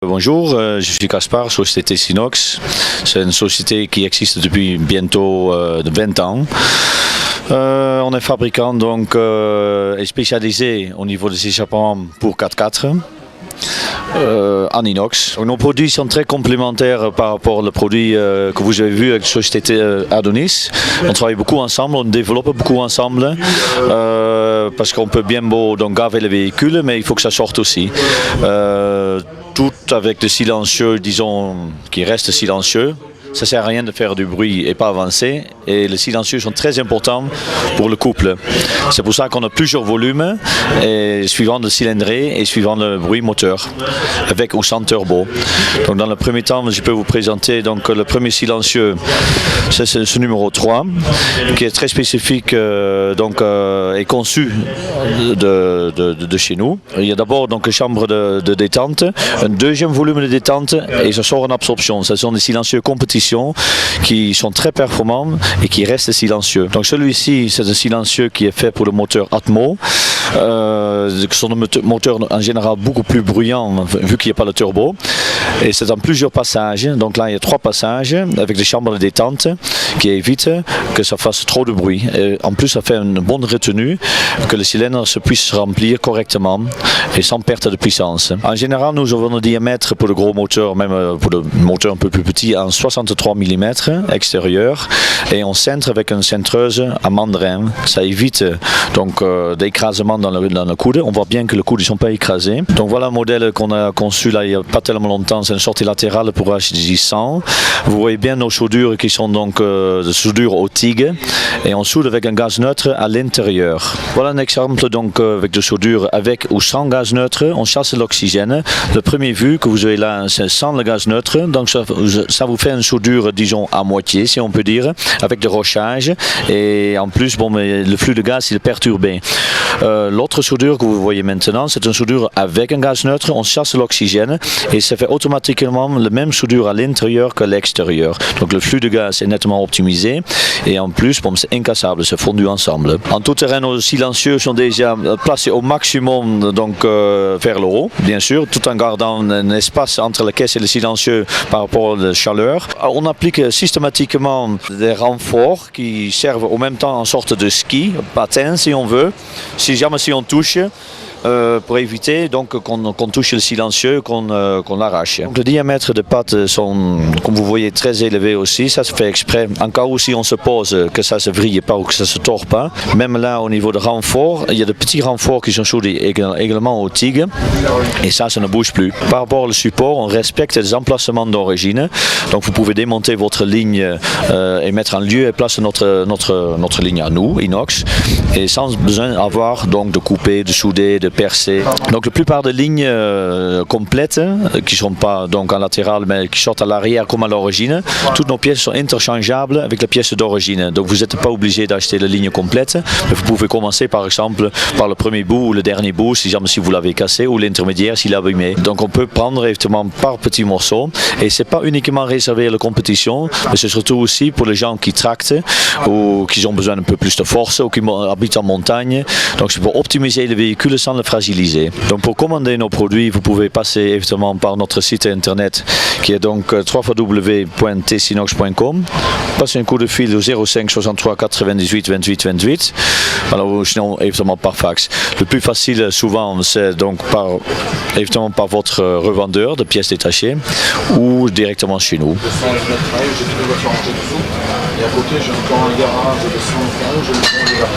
Bonjour, je suis Caspar, Société Sinox. C'est une société qui existe depuis bientôt 20 ans. On est fabricant donc et spécialisé au niveau des échappements pour 4x4. En inox. Nos produits sont très complémentaires par rapport aux produits que vous avez vu avec la société Adonis. On travaille beaucoup ensemble, on développe beaucoup ensemble parce qu'on peut bien beau donc gaver les véhicules, mais il faut que ça sorte aussi. Tout avec le silencieux, disons, qui reste silencieux. Ça ne sert à rien de faire du bruit et pas avancer. Et les silencieux sont très importants pour le couple. C'est pour ça qu'on a plusieurs volumes, et suivant le cylindrée et suivant le bruit moteur, avec ou sans turbo. Donc dans le premier temps, je peux vous présenter donc, le premier silencieux, c'est ce numéro 3, qui est très spécifique et conçu de chez nous. Il y a d'abord donc une chambre de détente, un deuxième volume de détente et ça sort en absorption. Ce sont des silencieux compétition qui sont très performants et qui restent silencieux. Donc celui-ci, c'est un silencieux qui est fait pour le moteur Atmo. Son moteur en général beaucoup plus bruyant vu qu'il n'y a pas le turbo. Et c'est dans plusieurs passages. Donc là, il y a 3 passages avec des chambres de détente qui évitent que ça fasse trop de bruit. Et en plus, ça fait une bonne retenue, que le cylindre se puisse remplir correctement et sans perte de puissance. En général, nous avons un diamètre pour le gros moteur, même pour le moteur un peu plus petit, en 63 mm extérieur, et on cintre avec une cintreuse à mandrin. Ça évite donc d'écrasement dans le coude. On voit bien que le coude ne sont pas écrasés. Donc voilà un modèle qu'on a conçu là il n'y a pas tellement longtemps. C'est une sortie latérale pour HDJ100. Vous voyez bien nos soudures qui sont donc de soudure au TIG, et on soude avec un gaz neutre à l'intérieur. Voilà un exemple donc avec de soudure avec ou sans gaz neutre. On chasse l'oxygène. Le premier vu que vous avez là, c'est sans le gaz neutre. Donc ça vous fait une soudure, disons, à moitié, si on peut dire, avec des rochages. Et en plus, bon, mais le flux de gaz, il est perturbé. L'autre soudure que vous voyez maintenant, c'est une soudure avec un gaz neutre. On chasse l'oxygène et ça fait automatiquement le même soudure à l'intérieur qu'à l'extérieur. Donc le flux de gaz est nettement optimisé et en plus, bon, c'est incassable, c'est fondu ensemble. En tout terrain, nos silencieux sont déjà placés au maximum donc, vers le haut, bien sûr, tout en gardant un espace entre la caisse et le silencieux par rapport à la chaleur. On applique systématiquement des renforts qui servent en même temps en sorte de ski, patin si on veut, si jamais on touche. Pour éviter donc qu'on touche le silencieux, qu'on l'arrache. Le diamètre de pattes sont, comme vous voyez, très élevé aussi. Ça se fait exprès. En cas où si on se pose que ça se vrille pas ou que ça se tord pas. Même là, au niveau de renfort, il y a de petits renforts qui sont soudés également au TIG. Et ça ne bouge plus. Par rapport au support, on respecte les emplacements d'origine. Donc vous pouvez démonter votre ligne et mettre en lieu et place notre ligne à nous, inox, et sans besoin d'avoir donc de couper, de souder, de percer. Donc la plupart des lignes complètes, qui ne sont pas donc en latéral mais qui sortent à l'arrière comme à l'origine, toutes nos pièces sont interchangeables avec la pièce d'origine. Donc vous n'êtes pas obligé d'acheter la ligne complète, mais vous pouvez commencer par exemple par le premier bout ou le dernier bout si jamais vous l'avez cassé, ou l'intermédiaire s'il est abîmé. Donc on peut prendre effectivement par petits morceaux, et c'est pas uniquement réservé à la compétition, mais c'est surtout aussi pour les gens qui tractent ou qui ont besoin d'un peu plus de force ou qui habitent en montagne. Donc c'est pour optimiser les véhicules sans le fragiliser. Donc pour commander nos produits, vous pouvez passer évidemment par notre site internet qui est donc www.tsinox.com. Passez un coup de fil au 05 63 98 28 28. Alors sinon évidemment par fax. Le plus facile souvent c'est donc évidemment par votre revendeur de pièces détachées ou directement chez nous. Et à côté j'ai encore un garage de 100 francs.